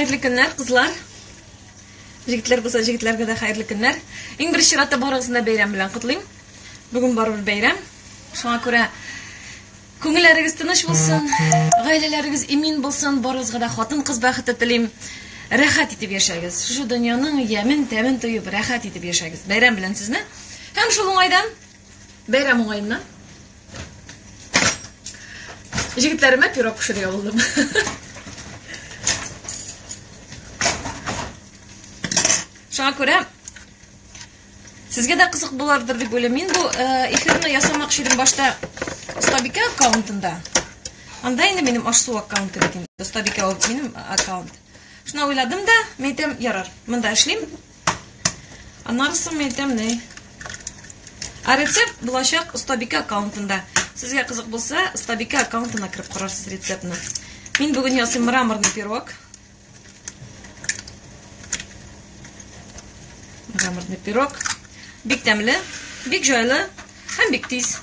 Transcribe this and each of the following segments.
Hayırlı günler kızlar. Jigitler bolsa jigitlerge de hayırlı günler. Иң беренче чиратта барыгызны да бәйрәм белән котлыйм. Бүген барыбер бәйрәм. Шуңа күрә күңелләрегез тыныч булсын, гаиләләрегез имин булсын, барыгызга да хатын-кыз бәхете телим. Рәхәт итеп яшәгез. Шу дөньяның ямын, тәмен тоеп рәхәт итеп яшәгез. Бәйрәм белән сезне. Һәм шул уңайдан бәйрәм уңайыннан жигитләремә пирог пешерә булдым. Шуңа күрә сезгә дә кызык булардыр дип уйлыйм. Мин бу эфирне ясамакчы идем башта Стабика аккаунтында. Анда инде минем ашсу аккаунты бит инде. Стабика минем аккаунт. Шуны уйладым да, мәйтәм ярар. Монда эшлим. Аннарысын мәйтәм не? А рецепт булачак Стабика аккаунтында. Сезгә кызык булса, Стабика аккаунтына кирип карарсыз рецептны. Мин бүген ясыйм мраморный пирог. Мраморный пирог. Бик тәмле, бик җайлы һәм бик тиз.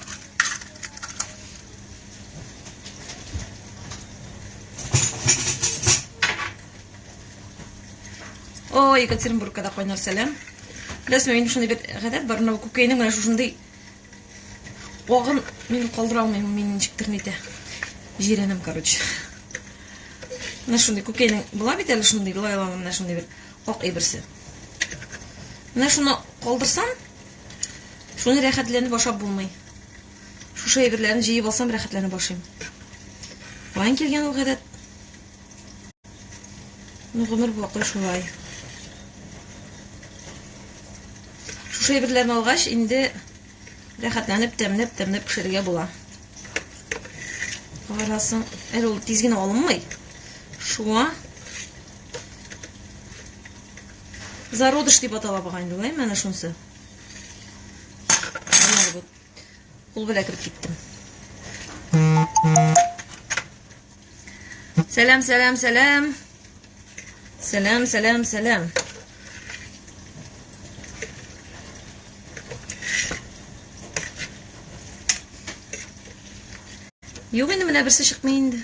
О, Екатеринбургка да кайнар сәлам. Беләсезме, минем шундый бер гадәт бар, менә күкәйнең менә шушындый агын мин калдыра алмыйм, мин ничектер нитә. Җирәнем, короче. Менә шундый күкәйнең була бит әле шундый, лайланып менә шундый бер ак әйберсе. Менә шуны калдырсам, шуны рәхәтләнеп ашап булмый. Шушы әйберләрне җыеп алсам, рәхәтләнеп ашыйм. Каян килгән ул гадәт? Ну, гомер вакыт шулай. Шушы әйберләрне алгач, инде рәхәтләнеп, тәмләп пешерергә була. Карасың, әле ул тиз генә алынмый. Шуңа зародыш дип атала баган инде, менә шунысы. Ул белән кирип киттем. Сәлам, сәлам, сәлам. Сәлам, сәлам, сәлам. Юк инде менә берсе чыкмый инде.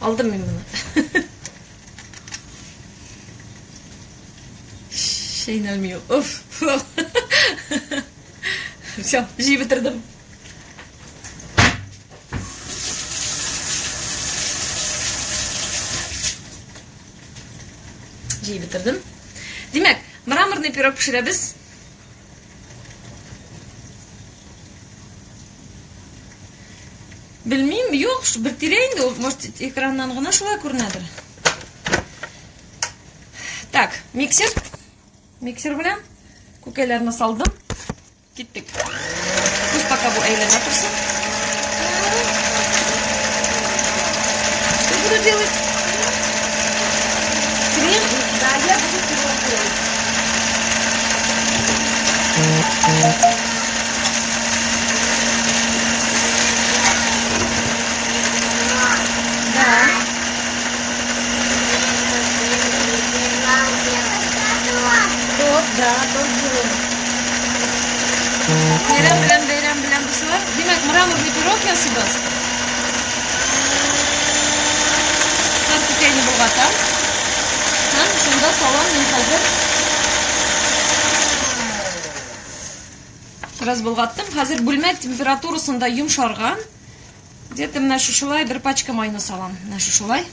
Алдым мин моны. Şeyinelmiyor. Of. Все, жиyi bitirdim. Жиyi bitirdim. Demek, mramorный пирог pişirəbiz. Bilmiyim, yok, bir tireyim de, может, ekrandan gına şulay көрінәдір. Так, миксер. Миксер белән күкәйләрне салдым. Киттек. Пусть пока бу әйләнә торсын. Что буду делать? Крем? Да, я буду пирог делать. Да. Да, тоже. Бәйрәм белән дуслар. Димәк, мраморный пирог ясыйбыз. Һәр күкәйне болгатам. Һәм шунда салам мин хәзер. Раз болгаттым. Хәзер бүлмә температурасында йомшарган. Где-то менә шушылай бер пачка майны салам. Менә шушылай.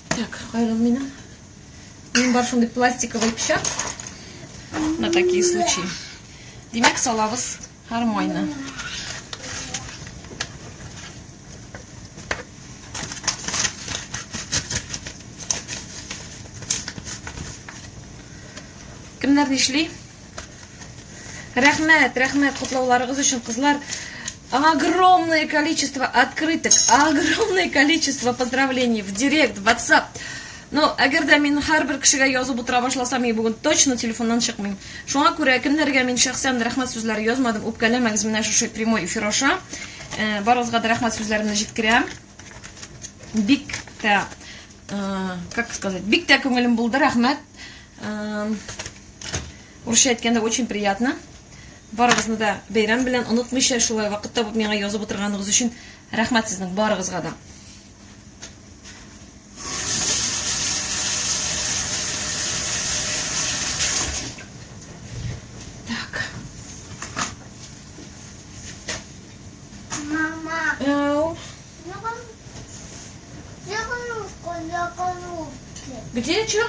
Так, кайрыл минем. Мин бар шундый пластиковый пычак. На такие случаи. Демек салабыз һәр майны. Кемнәр нишли? Рәхмәт котлауларыгыз өчен, кызлар. Огромное количество открыток, огромное количество поздравлений в директ, в WhatsApp. Ну, әгәр дә мин һәрбер кешегә язып утыра башласам, бүген точно телефоннан чыкмыйм. Шуңа күрә кемнәргә мин шәхсән рәхмәт сүзләре язмадым, үпкәләмәгез, менә шушы прямой эфир аша. Барыгызга да рәхмәт сүзләремне җиткерәм. Бик тә, как сказать, бик тә күңелем булды, рәхмәт. Урысча әйткәндә очень приятно. Барыгызны да бәйрәм белән онытмыйча шулай вакытта булып миңа язып утырганыгыз өчен рәхмәт сезнең барыгызга да. Так. Мама, Ау. я коробку для коробки. Где что?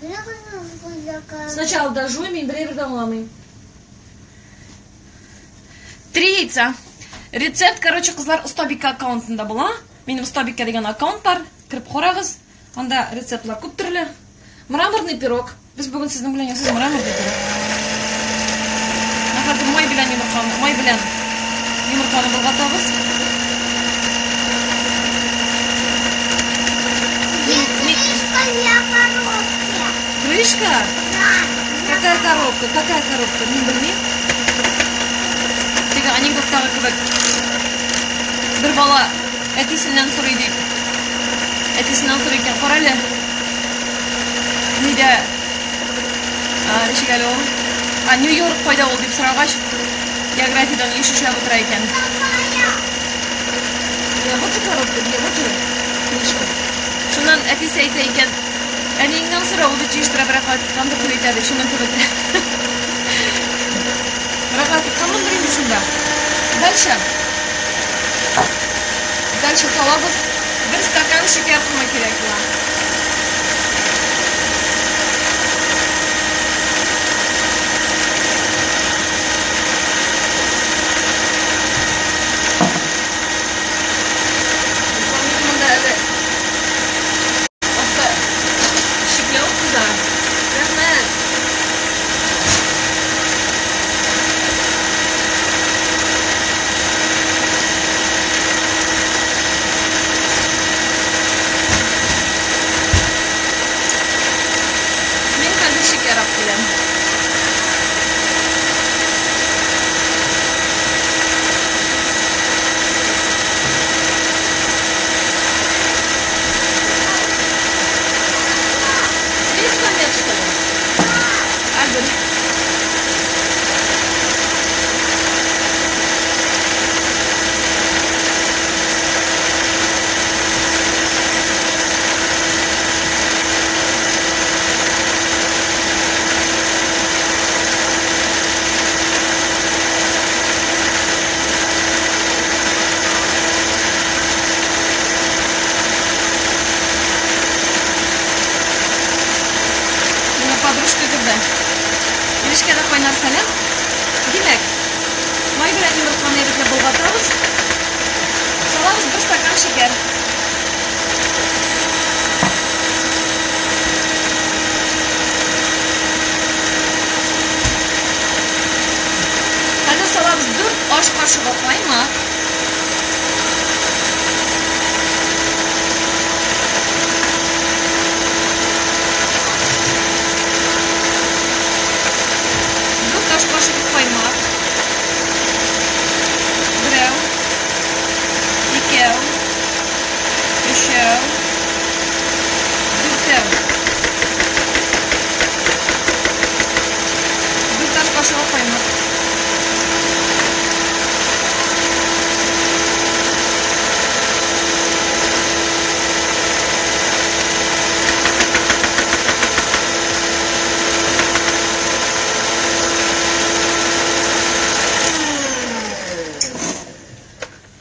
Для коробку для коробки. Сначала дожуй, мен бір дамламайм. 3 яйца. Рецепт, короче, кызлар Остабика аккаунтында була. Минем Остабика деген аккаунт бар. Кирип карагыз. Анда рецептлар күп төрле. Мраморный пирог. Без бүген сезнең белән ясыйбыз мраморный пирог. Хәзер май белән йомырканы болгатабыз. Крышка для коробки. Крышка? Да. Какая коробка? Какая коробка? Мин белмим. Теге анекдоттагы кебек. Бер бала әтисеннән сорый ди. Әтисеннән сорый икән, кара әле. Нидә? Ничек әле ул? Нью-Йорк кайда ул дип сорагач, географиядан еш эшләп утыра икән. Вот же коробка, вот же крышка. Шуннан әтисе әйтә икән, әниеңнән сора, ул бит җыштырып рәхәт куй итә дип, шуннан кебек. Рәхәт кемдер инде шунда. Дальше салабыз. Бер стакан шикәр куйма кирәк була. Димәк, май белән йомырканы ирекләп болгатабыз. Салабыз бер стакан шикәр. Хәзер салабыз 4 аш кашыгы каймак.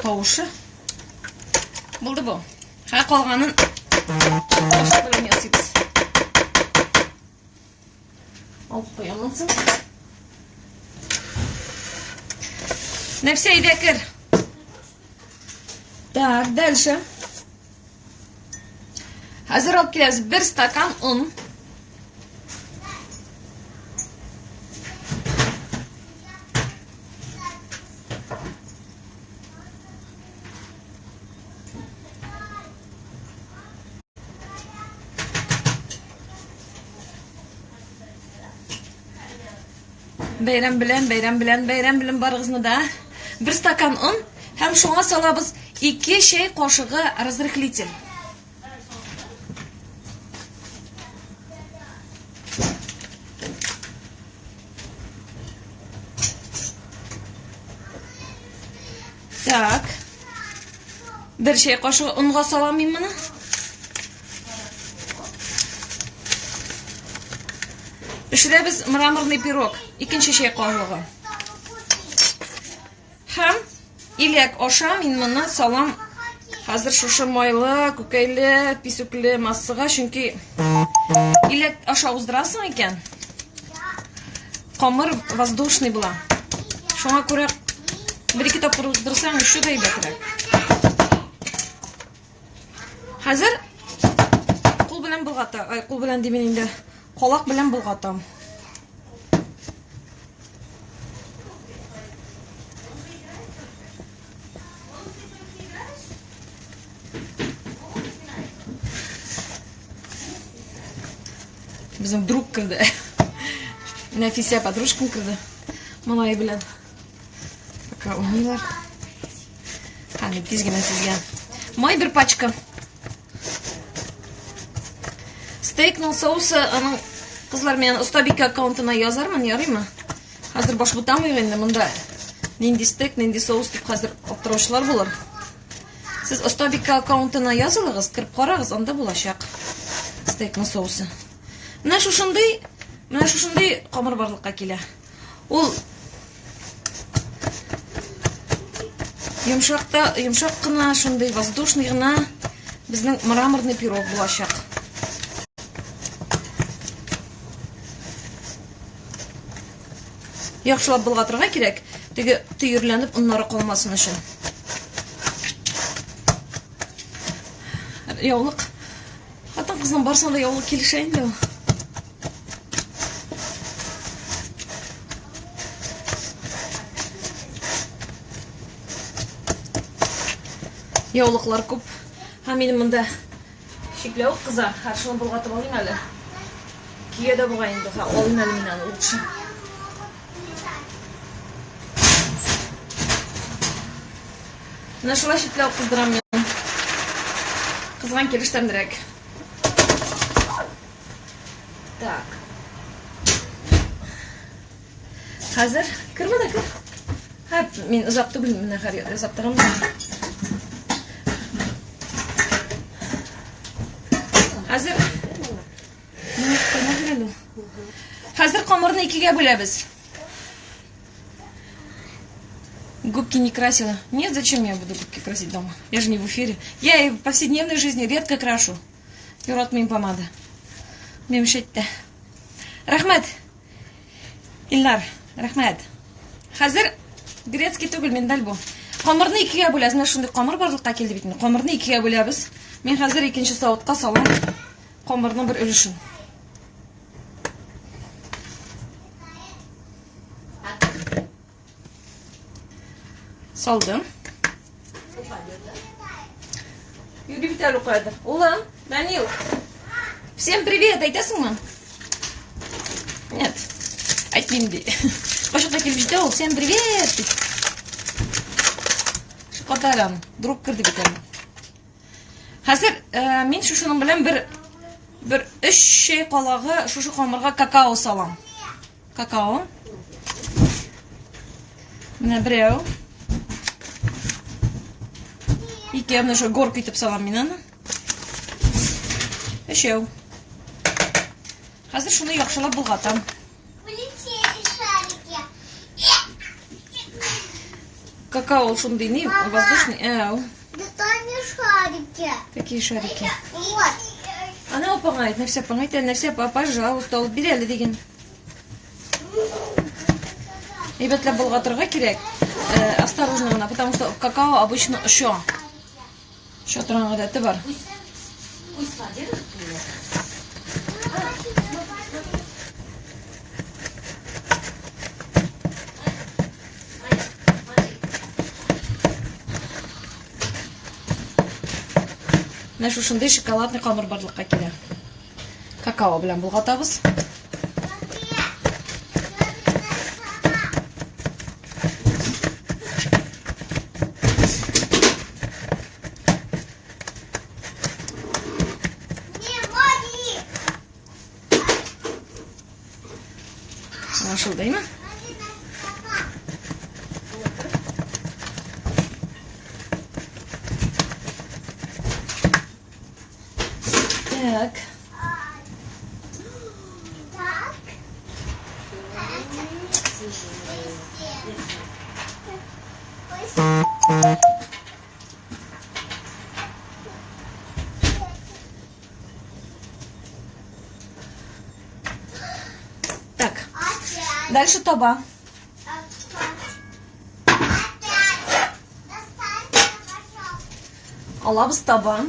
Тавышы. Булды бу. Һә калганын башка белән ясыйбыз. Алып куямыз. Нәфсә әйдә кер. Так, дальше. Хәзер алып киләбез 1 стакан un. Бәйрәм белән барыгызны да. 1 стакан un һәм шуңа салабыз 2 чәй кашыгы разрыхлитель. Так. Bir şey kaşığı unga salamayım bunu. Şurada biz mramorный пирог. İkinci şey kaşığı. Hem ilek aşağı min bunu salam. Hazır şuşu maylı, kukaylı, pisuklu masıga. Çünkü ilek aşağı uzdırasın iken. Kamır воздушный була. Şuna göre bir iki tapır uzdırsan şu da iyi beterek. Hazır kul bilen bulgata. Ay kul bilen demeyin de kolak bilen bulgatam. Bizim друг кірді. Нәфисия подружкам кірді. Малайы білен. Пока ойнайлар. Мен тезгенен сізге. Май бір пачка. Стейкнің соусы, аның қызлар мен ұстабикі аккаунтына язармын, яраймы? Қазір баш бұтамын енді мұнда. Ненде стейк, ненде соус деп қазір оптыраушылар болар. Сіз ұстабикі аккаунтына язылығыз, кіріп қарағыз, анда болашақ. Стейкнің соусы. Мына шушындай қамыр барлыққа келе. Ол Йомшақ қына, шындай воздушный ғына біздің мраморный пирог болашақ. Яқшылап бұлғатырға керек, теге түйірленіп ұннары қалмасын үшін. Яулық. Хатын қыздан барсан да яулық келішайын да. Яулықлар көп. Менің мұнда шеклеу қыза. Харшылы бұлғатып алайын әлі. Кие де бұғайын да. Олын әлі мен әлі ұлтшы. Нашыла шеклеу қыздырам мен. Қызған келіштендірек. Так. Қазір кірмі да кір. Мен ұзақты білмін. Ұзаптығым да. Hazır камырны икиге бөләбез. Губки не красила. Нет, зачем я буду губки красить дома? Я же не в эфире. Я и в повседневной жизни редко крашу. Юрат мен помада. Мемшетте. Рахмет. Ильнар, рахмет. Hazır грецкий түгел миндаль бу. Камырны икиге бөләбез. Менә шундый камыр барлыкка килде бит. Камырны икиге бөләбез. Мен хәзер икенче савытка салам. Камырның бер өлешен. Saldım. Юрий Виталий Кадр. Улан, Данил. Всем привет, айтасың мı? Нет. Айтмеймін де. Башықта келіп жетті ол. Всем привет. Шықатарам. Друг кірді бетем. Хәзір мен шушының білем бір 3 шей қалағы шушы қамырға какао салам. Какао. Міне біреу. Ике мына шо горка итеп салам мен аны. Үшеу. Хәзер шуны яхшылап булгатам. Полетели шарики. Какао шундый не воздушный. Достань шарики. Какие шарики? Вот. Она помогает, на все помогает, на все, пожалуйста, вот бери деген. Ребята, булгатырга керек. Осторожно гына, потому что какао обычно еще тораңгыда эти бар. Менә шушындай шоколадный камыр барлыкка килә. Какао белән булгатабыз. Ашылдаймы? Так. Так. Так. Дальше тоба. Алабыз таба.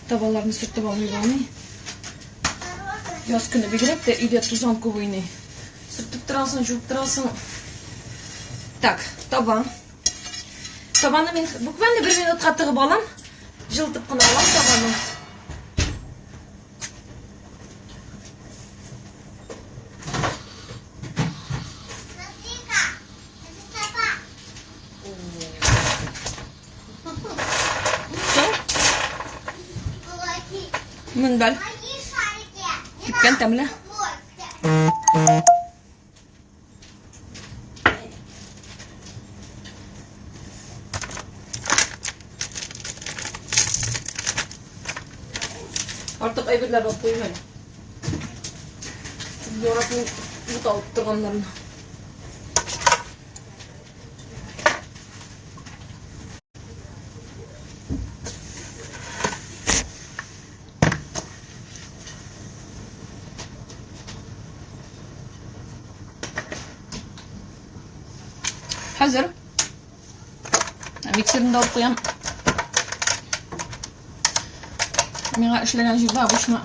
Табаларını sürtüp alıyor onu. Yaz günü bir girip de iyice tuzan koyunu. Sürtüp durasın, жуып durasın. Так, таба. Табаны мен буквально 1 минутқа тығып алам. Жылтып қана алам табаны. Мен бәл. Кипкен тәмле. Artık ayberler bak koymayın. Yoratın bu da alıp durganlarını. Hazır. Mikserini de alıp koyalım. Миңа эшләгән җирдә обычно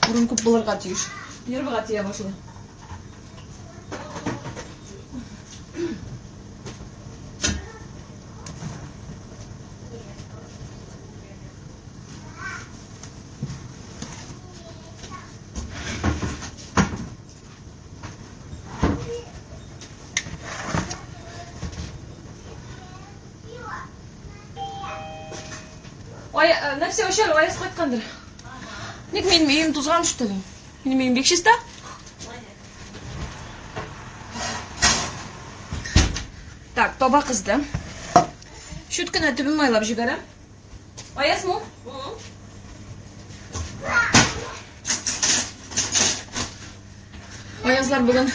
урын күп булырга тиеш. Нервыга тия башлый. Ой, нәрсе ошол аяз кайткандыр. Ник менин үйүм тузган что ли? Менин үйүм бек чиста. Так, тоба кызды. Шүткүнө түбүн майлап жиберем. Аязмы? Аязлар бүгүн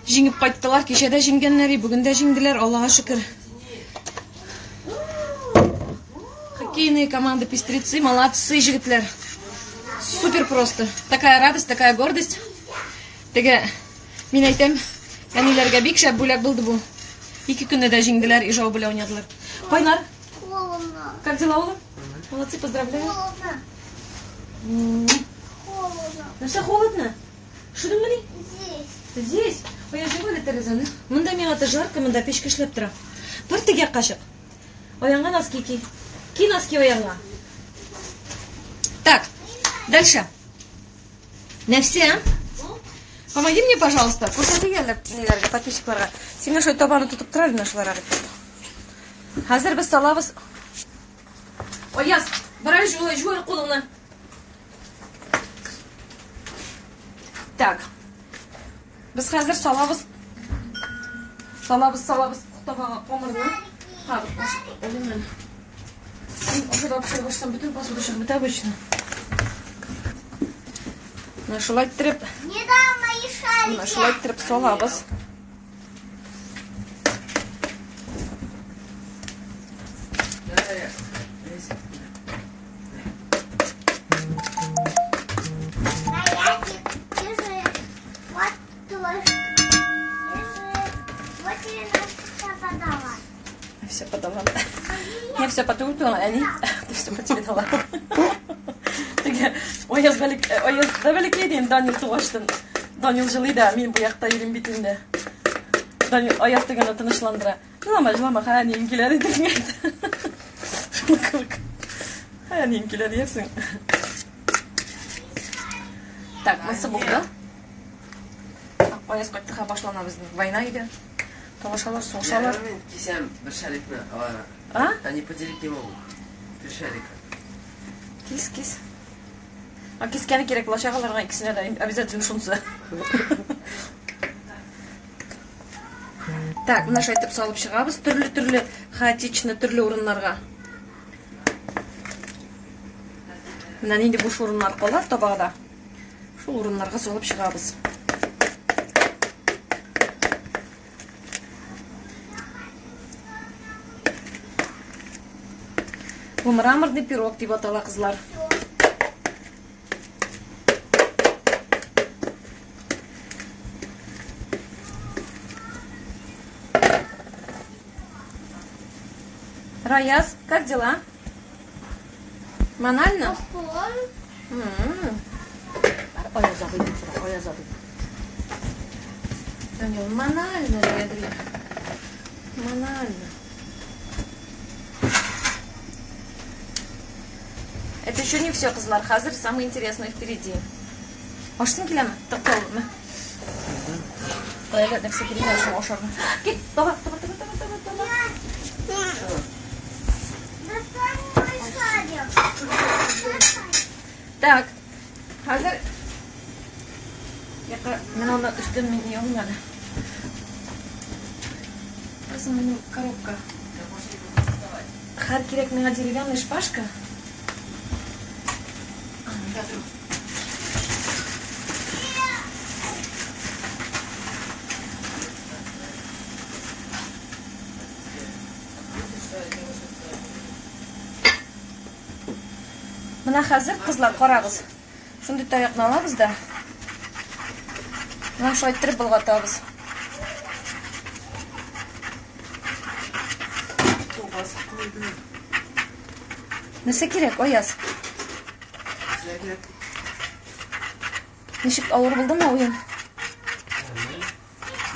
жеңип кайттылар. Кечеде жеңгенлери бүгүн да жеңдилер, Аллага шүкүр. Хоккейные команды, пестрецы, молодцы, жигитлер. Супер просто. Такая радость, такая гордость. Теге, мен айтам, әниләргә бик шәп бүләк булды бу. 2 көнне дә җиңделәр, ижау белән уйнадылар. Пайнар, Холодно. как дела, улым? Молодцы, поздравляю. Холодно. Холодно. Нәрсә холодно? Шудыңмы ни? Здесь. Здесь. Ой, живо әле тәрәзәне. Монда миңа да жарко, монда печка эшләп тора. Бар теге кашык. Аянга носки ки. Ки носки аянга. Так, дальше. Нәфсә, помоги мне, пожалуйста. Күрсәтегәләр ниләргә, подписчикларга. Син шул табаны тутып тора әле нашларга. Хәзер без салабыз. Аяз, бара жуй кулыңны. Так. Biz hozir salabız. Табага комырны. Ha, olayım. Уже пішіріп ашсам bütün посуду шығып біті обычно. Шулай тіріп. Не дам мои шарики. Шулай тіріп салабыз. Все подала. Я все потупила, а они... Ты все по тебе дала. Ояз да белеклейден Данил туғаштын. Данил жылыйда, мен бұяқта ерім бетінде. Ояз дегені тынышландыра. Жылама, қая нейін келеді деген айтты. Шылқылық. Қая нейін келеді ерсің. Так, мысы болды. Ояз қойттыға башлана біздің война еді. Талашалар, соғышалар. Я кисем бір шарикны алара. А? Они поделить не могут. 3 шарика. Кис. Кескені керек була шағаларға ikisine de обязательно шунсы. Так, мына шайтып салып шығабыз. Түрлі хаотично, түрлі орынларға. Мына ненде буш орынлар қалады табағда. Шул орынларға салып шығабыз. Бұл мраморный пирог деп атала қызлар. Раяз, как дела? Банально? Ой, я забыл. Банально, Редрик. Банально. Это еще не все, кызлар. Хазыр самое интересное впереди. Ашсын келемі? Тоқталымы? Қойға все передачу ошарны. Кет, давай. Так, hazır. Ben ona üstümü yiyorum yani. Burası benim коробка. Her керек мына деревянная шпажка. Мына хәзер кызлар карагыз. Шундый таякны алабыз да. Мына шулай тиреп болгатабыз. Нәрсә кирәк, Аяз? Ничек авыр булдымы уен?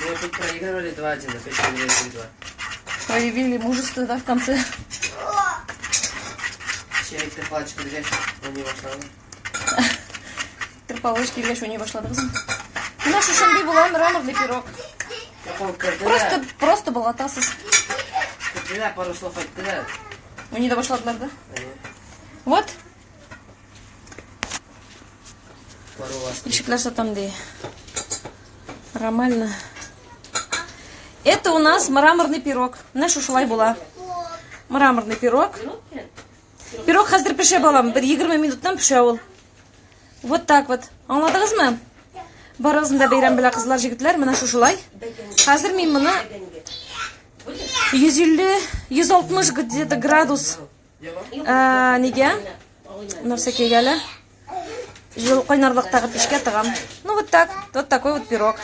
Мы тут проигрывали 2-1, опять проиграли 3-2. Проявили мужество, да, в конце. Чайк ты палочку держишь, он не вошел. Трпалочки или что не вошла, да? Наш шундай була мраморный пирог. Просто болотасыз. Когда пару слов открывают. У не вошла, да? Вот. Пару вас. Ишекләшә там ди. Нормально. Это у нас мраморный пирог. Наш шулай була. Мраморный пирог. Пирог хәзер пешә балам. 1-20 минуттан пешә ул. Вот так вот. Аңладыгызмы? Барыгызны да бәйрәм белән кызлар, җегетләр, менә шулай. Хәзер мин моны 150-160 где-то градус нигә? Нәрсә кигәле? Җыл кайнарлыктагы пешкә тыгам. Ну вот так. Вот такой вот пирог.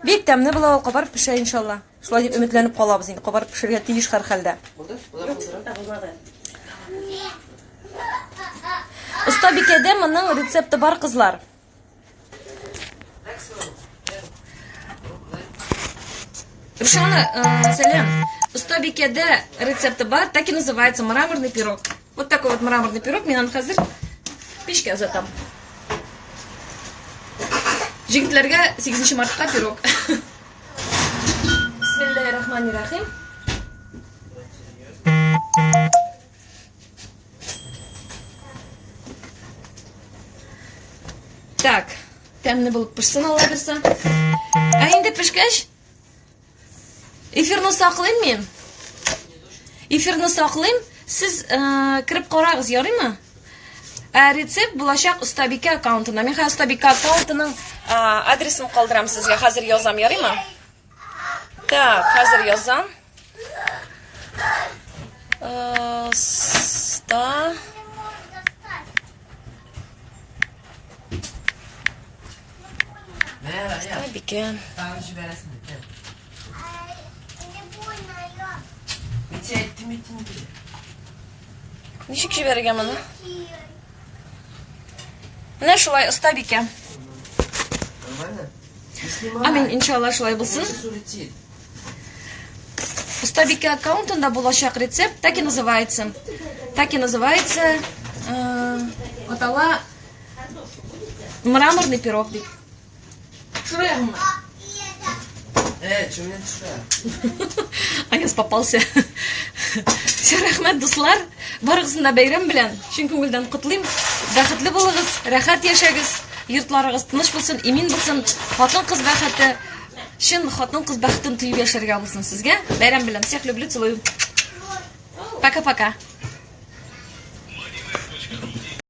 Бик тәмле була ул, кабарып пешә иншалла. Шулай дип өметләнеп калабыз инде. Кабарып пешергә тиеш һәр хәлдә. Usta Bike'de моның рецепты бар, кызлар. Рушана, сәлем. Usta Bike'de рецепты бар, так и называется мраморный пирог. Вот такой вот мраморный пирог. Мен аны хәзер пешкә озатам. Җегетләргә 8 мартка пирог. Бисмиллахир-рахманир-рахим. Так, тәмле булып пешсен, Алла берсә. Инде пешкәч, эфирны саклыйм мин. Эфирны саклыйм. Сез кирип карагыз, ярыймы? Рецепт булачак Usta Bike аккаунтына. Мин хәзер Usta Bike аккаунтының адресын калдырам сезгә. Хәзер язам, ярыймы? Так, хәзер язам. Usta Bike. Ничек җибәрергә моны? Менә шулай, Usta Bike. Амин, иншалла шулай булсын. Usta Bike аккаунтында булачак рецепт так и называется. Атала мраморный пирог. Шурая. Что мне düşüyor? Аяз попался. Все, рәхмәт, дуслар. Барыгызны да бәйрәм белән. Чын күңелдән котлыйм. Бәхетле булыгыз, рәхәт яшәгез. Йортларыгыз тыныч булсын, имин булсын. Хатын-кыз бәхете. Чын хатын-кыз бәхетен тоеп яшәргә булсын сезгә. Бәйрәм белән. Всех люблю, целую. Пока-пока.